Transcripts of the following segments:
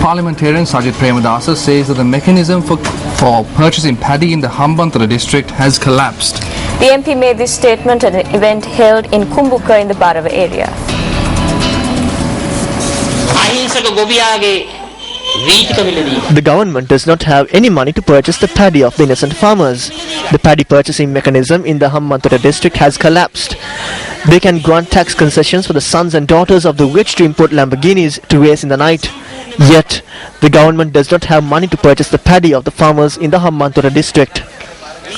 Parliamentarian Sajid Premadasa says that the mechanism for purchasing paddy in the Hambantota district has collapsed. The MP made this statement at an event held in Kumbuka in the Barava area. The government does not have any money to purchase the paddy of the innocent farmers. The paddy purchasing mechanism in the Hambantota district has collapsed. They can grant tax concessions for the sons and daughters of the rich to import Lamborghinis to race in the night. Yet, the government does not have money to purchase the paddy of the farmers in the Hambantota district.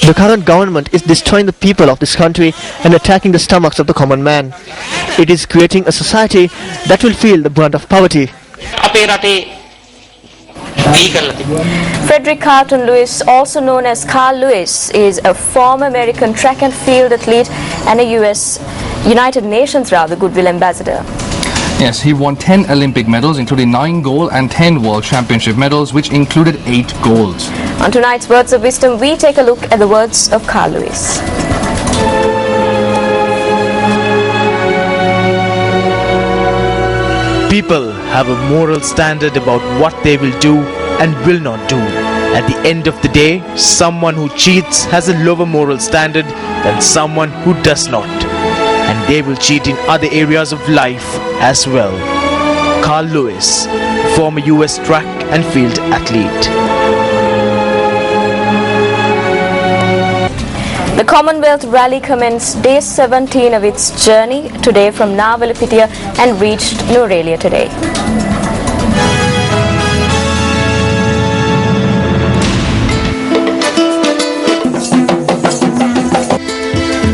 The current government is destroying the people of this country and attacking the stomachs of the common man. It is creating a society that will feel the brunt of poverty. Frederick Carlton Lewis, also known as Carl Lewis, is a former American track and field athlete and a United Nations Goodwill Ambassador. Yes, he won 10 Olympic medals, including 9 gold and 10 World Championship medals, which included 8 golds. On tonight's Words of Wisdom, we take a look at the words of Carl Lewis. People have a moral standard about what they will do and will not do. At the end of the day, someone who cheats has a lower moral standard than someone who does not. And they will cheat in other areas of life as well. Carl Lewis, former US track and field athlete. The Commonwealth Rally commenced day 17 of its journey today from Navalapitiya and reached Nuwara today.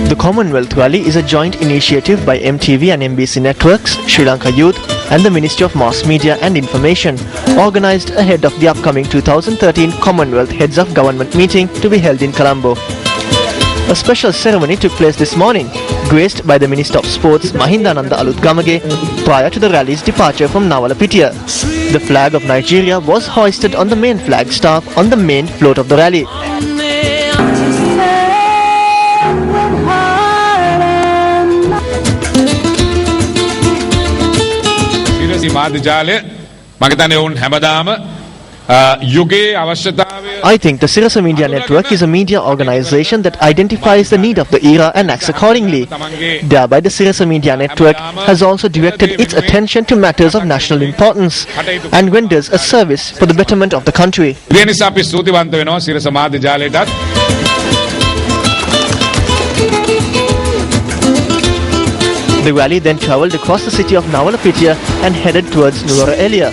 The Commonwealth Rally is a joint initiative by MTV and MBC Networks, Sri Lanka Youth and the Ministry of Mass Media and Information, organised ahead of the upcoming 2013 Commonwealth Heads of Government meeting to be held in Colombo. A special ceremony took place this morning, graced by the Minister of Sports Mahindananda Alutgamage prior to the rally's departure from Navalapitiya. The flag of Nigeria was hoisted on the main flag staff on the main float of the rally. I think the Sirasa Media Network is a media organization that identifies the need of the era and acts accordingly. Thereby, the Sirasa Media Network has also directed its attention to matters of national importance and renders a service for the betterment of the country. The rally then travelled across the city of Navalapitiya and headed towards Nuwara.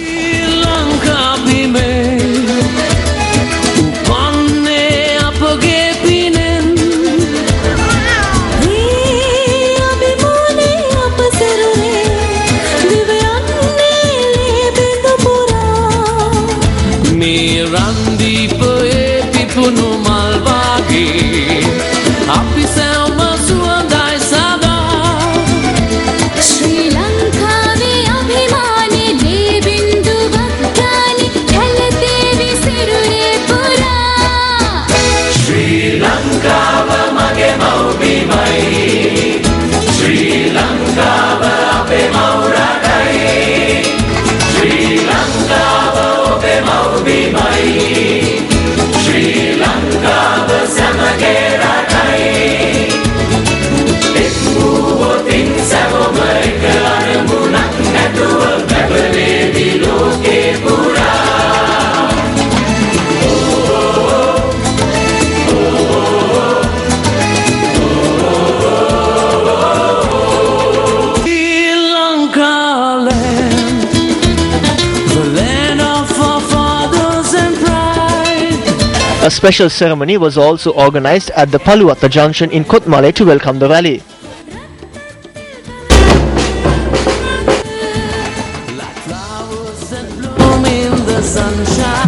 A special ceremony was also organized at the Paluatta Junction in Kotmale to welcome the rally.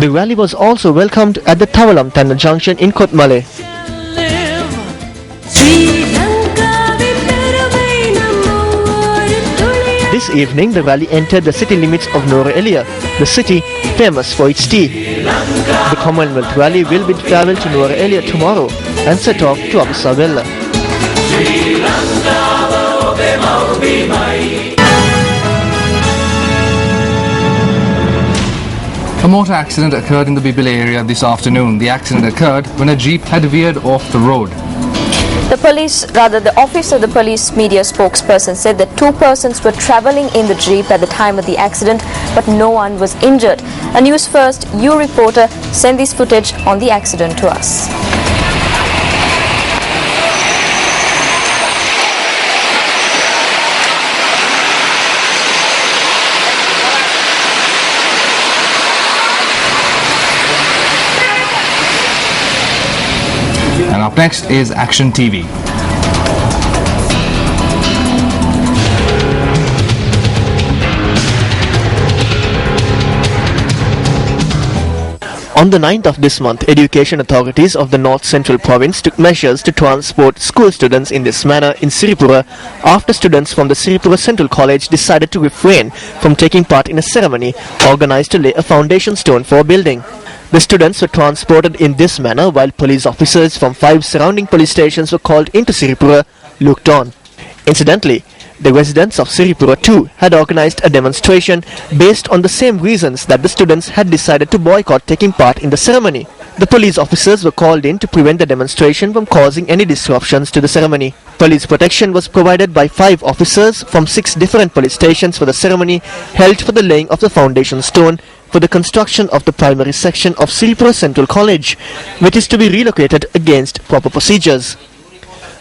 The rally was also welcomed at the Tavalam Tanna Junction in Kotmale. This evening, the rally entered the city limits of Nuwara, the city famous for its tea. The Commonwealth Rally will be travelled to Nuwara tomorrow and set off to Abisabella. A motor accident occurred in the Bibile area this afternoon. The accident occurred when a jeep had veered off the road. The office of the police media spokesperson said that 2 persons were travelling in the jeep at the time of the accident, but no one was injured. A News First U reporter sent this footage on the accident to us. And up next is Action TV. On the 9th of this month, education authorities of the North Central Province took measures to transport school students in this manner in Siripura after students from the Siripura Central College decided to refrain from taking part in a ceremony organized to lay a foundation stone for a building. The students were transported in this manner while police officers from 5 surrounding police stations were called into Siripura looked on. Incidentally, the residents of Siripura too had organized a demonstration based on the same reasons that the students had decided to boycott taking part in the ceremony. The police officers were called in to prevent the demonstration from causing any disruptions to the ceremony. Police protection was provided by 5 officers from 6 different police stations for the ceremony held for the laying of the foundation stone for the construction of the primary section of Siripura Central College, which is to be relocated against proper procedures.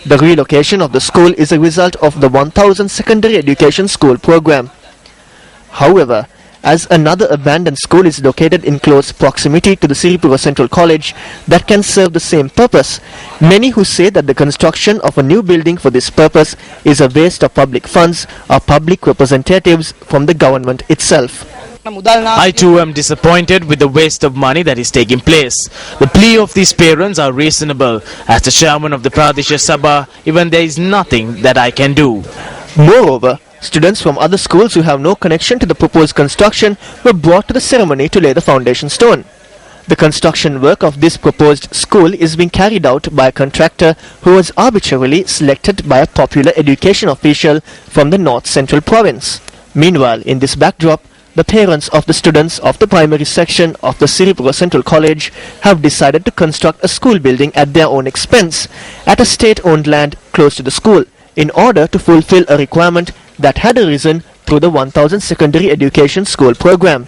The relocation of the school is a result of the 1000 secondary education school program. However, as another abandoned school is located in close proximity to the Siripura Central College that can serve the same purpose, many who say that the construction of a new building for this purpose is a waste of public funds are public representatives from the government itself. I too am disappointed with the waste of money that is taking place. The plea of these parents are reasonable. As the chairman of the Pradesh Sabha, even there is nothing that I can do. Moreover, students from other schools who have no connection to the proposed construction were brought to the ceremony to lay the foundation stone. The construction work of this proposed school is being carried out by a contractor who was arbitrarily selected by a popular education official from the North Central Province. Meanwhile, in this backdrop, the parents of the students of the primary section of the Siripura Central College have decided to construct a school building at their own expense at a state-owned land close to the school in order to fulfill a requirement that had arisen through the 1000 secondary education school program.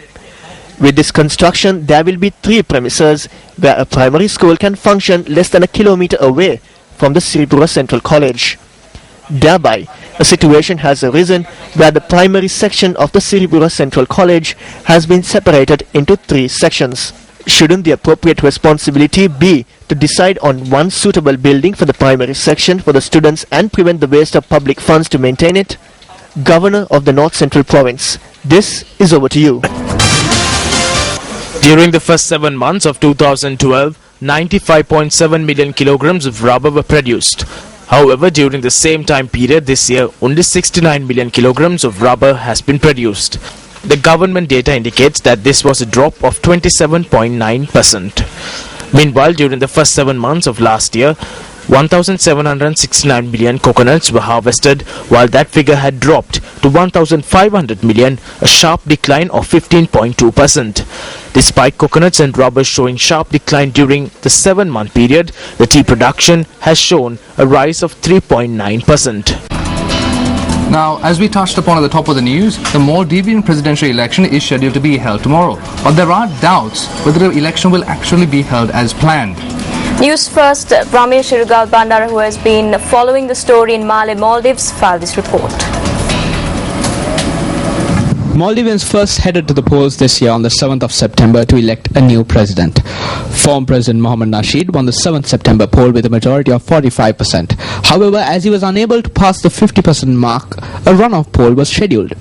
With this construction, there will be 3 premises where a primary school can function less than a kilometer away from the Siripura Central College. Thereby, a situation has arisen where the primary section of the Siripura Central College has been separated into 3 sections. Shouldn't the appropriate responsibility be to decide on one suitable building for the primary section for the students and prevent the waste of public funds to maintain it? Governor of the North Central Province, this is over to you. During the first 7 months of 2012, 95.7 million kilograms of rubber were produced. However, during the same time period this year, only 69 million kilograms of rubber has been produced. The government data indicates that this was a drop of 27.9%. Meanwhile, during the first 7 months of last year, 1,769 million coconuts were harvested, while that figure had dropped to 1,500 million, a sharp decline of 15.2%. Despite coconuts and rubber showing sharp decline during the 7-month period, the tea production has shown a rise of 3.9%. Now, as we touched upon at the top of the news, the Maldivian presidential election is scheduled to be held tomorrow. But there are doubts whether the election will actually be held as planned. News First, Ramesh Irugal Bandara, who has been following the story in Male, Maldives, filed this report. Maldivians first headed to the polls this year on the 7th of September to elect a new president. Former President Mohammad Nasheed won the 7th September poll with a majority of 45%. However, as he was unable to pass the 50% mark, a runoff poll was scheduled.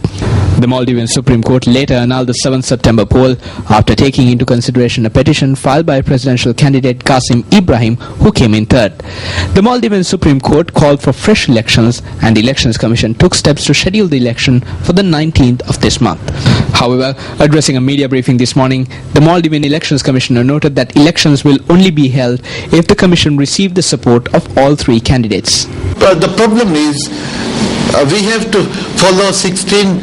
The Maldivian Supreme Court later annulled the 7th September poll after taking into consideration a petition filed by presidential candidate Qasim Ibrahim, who came in third. The Maldivian Supreme Court called for fresh elections, and the Elections Commission took steps to schedule the election for the 19th of this month. However, addressing a media briefing this morning, the Maldivian Elections Commissioner noted that elections will only be held if the Commission received the support of all 3 candidates. The problem is we have to follow 16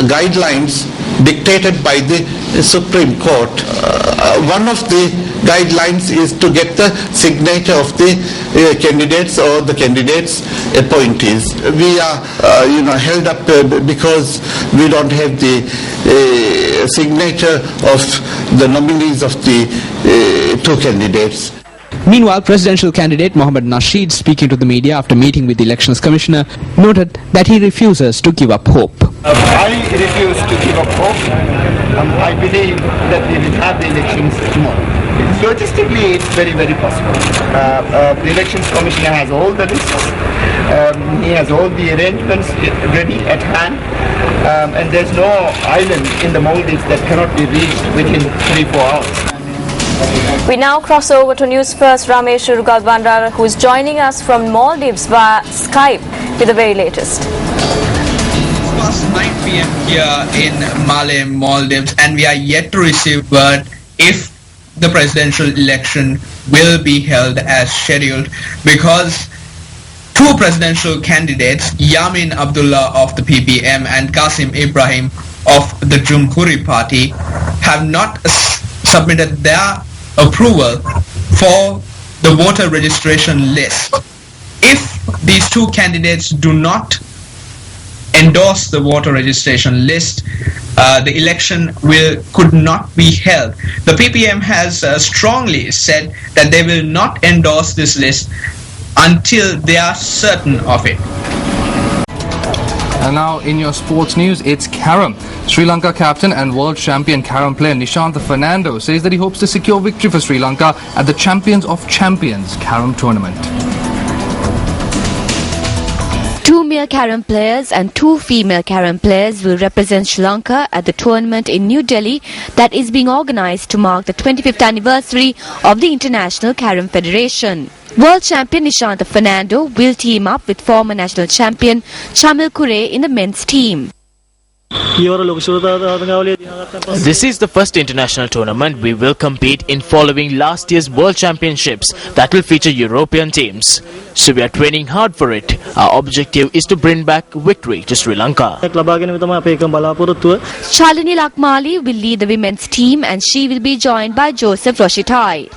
guidelines dictated by the Supreme Court. One of the guidelines is to get the signature of the candidates or the candidates' appointees. We are, held up because we don't have the signature of the nominees of the two candidates. Meanwhile, presidential candidate Mohammad Nasheed, speaking to the media after meeting with the Elections Commissioner, noted that he refuses to give up hope. I refuse to give up hope. I believe that we will have the elections tomorrow. Logistically, it's very, very possible. The Elections Commissioner has all the lists. He has all the arrangements ready at hand. And there's no island in the Maldives that cannot be reached within 3-4 hours. We now cross over to News First Ramesh Urgalbandara, who is joining us from Maldives via Skype with the very latest. Past 9 p.m. here in Malé, Maldives, and we are yet to receive word if the presidential election will be held as scheduled, because two presidential candidates, Yamin Abdullah of the PPM and Qasim Ibrahim of the Jumhuri Party, have not submitted their approval for the voter registration list. If these two candidates do not endorse the voter registration list, the election could not be held. The PPM has strongly said that they will not endorse this list until they are certain of it. And now in your sports news, it's Carom. Sri Lanka captain and world champion Carom player Nishant Fernando says that he hopes to secure victory for Sri Lanka at the Champions of Champions Carom tournament. Two male Carom players and two female Carom players will represent Sri Lanka at the tournament in New Delhi that is being organized to mark the 25th anniversary of the International Carom Federation. World champion Nishant Fernando will team up with former national champion Chamil Kure in the men's team. This is the first international tournament we will compete in following last year's World Championships that will feature European teams. So we are training hard for it. Our objective is to bring back victory to Sri Lanka. Shalini Lakmali will lead the women's team and she will be joined by Joseph Roshitai.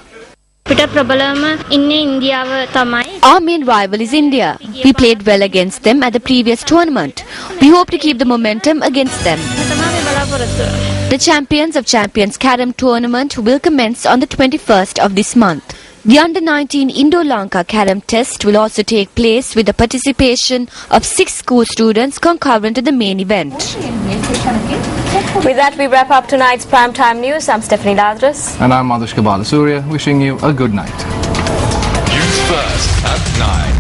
Our main rival is India. We played well against them at the previous tournament. We hope to keep the momentum against them. The Champions of Champions Carom tournament will commence on the 21st of this month. The Under-19 Indo-Lanka Carom test will also take place with the participation of 6 school students concurrent to the main event. With that, we wrap up tonight's primetime news. I'm Stephanie Ladras. And I'm Madhushka Balasuriya, wishing you a good night. News First at 9.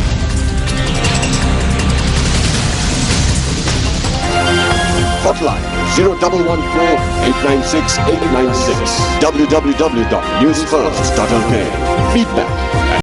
Hotline 0114-896-896. www.newsfirst.lk. Feedback